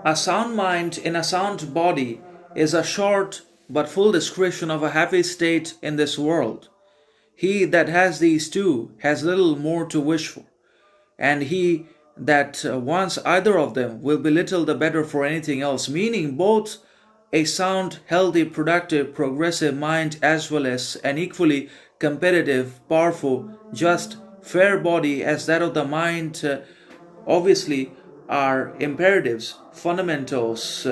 A sound mind in a sound body is a short but full description of a happy state in this world. He that has these two has little more to wish for, and he that wants either of them will be little the better for anything else, meaning both a sound, healthy, productive, progressive mind as well as an equally competitive, powerful, just, fair body as that of the mind obviously are imperatives, fundamentals,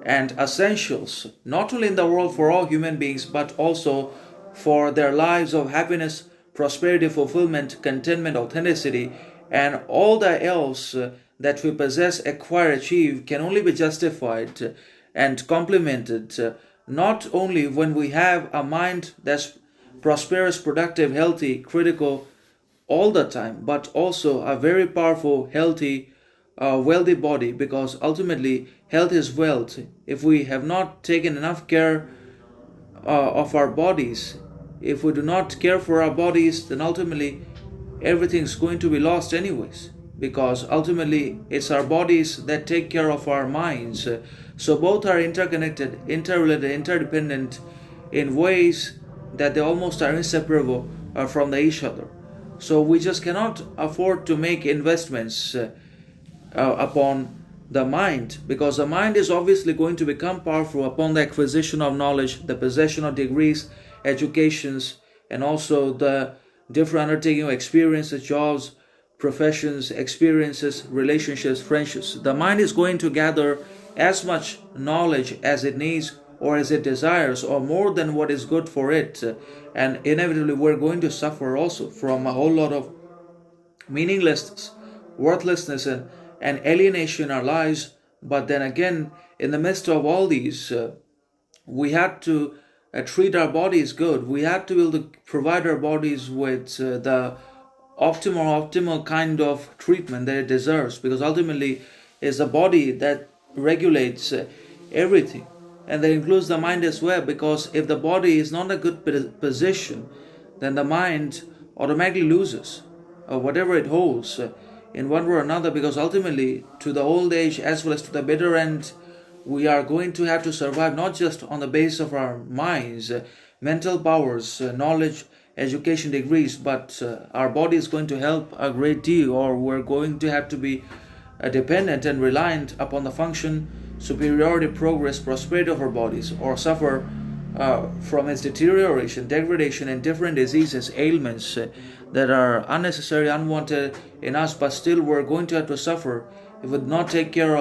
and essentials, not only in the world for all human beings, but also for their lives of happiness, prosperity, fulfillment, contentment, authenticity, and all the else that we possess, acquire, achieve can only be justified and complemented not only when we have a mind that's prosperous, productive, healthy, critical, all the time, but also a very powerful, healthy, wealthy body, because ultimately health is wealth. If we have not taken enough care of our bodies, if we do not care for our bodies, then ultimately everything's going to be lost anyways, because ultimately it's our bodies that take care of our minds. So both are interconnected, interrelated, interdependent in ways that they almost are inseparable from each other. So we just cannot afford to make investments upon the mind, because the mind is obviously going to become powerful upon the acquisition of knowledge, the possession of degrees, educations, and also the different undertaking of experiences, jobs, professions, experiences, relationships, friendships. The mind is going to gather as much knowledge as it needs or as it desires, or more than what is good for it. And inevitably, we're going to suffer also from a whole lot of meaninglessness, worthlessness, and alienation in our lives. But then again, in the midst of all these, we have to treat our bodies good. We have to be able to provide our bodies with the optimal kind of treatment that it deserves, because ultimately it's the body that regulates everything, and that includes the mind as well, because if the body is not in a good position, then the mind automatically loses whatever it holds in one way or another, because ultimately to the old age as well as to the bitter end, we are going to have to survive not just on the basis of our minds, mental powers, knowledge, education, degrees, but our body is going to help a great deal, or we're going to have to be dependent and reliant upon the function, superiority, progress, prosperity of our bodies, or suffer from its deterioration, degradation, and different diseases, ailments that are unnecessary, unwanted in us, but still we're going to have to suffer if we do not take care of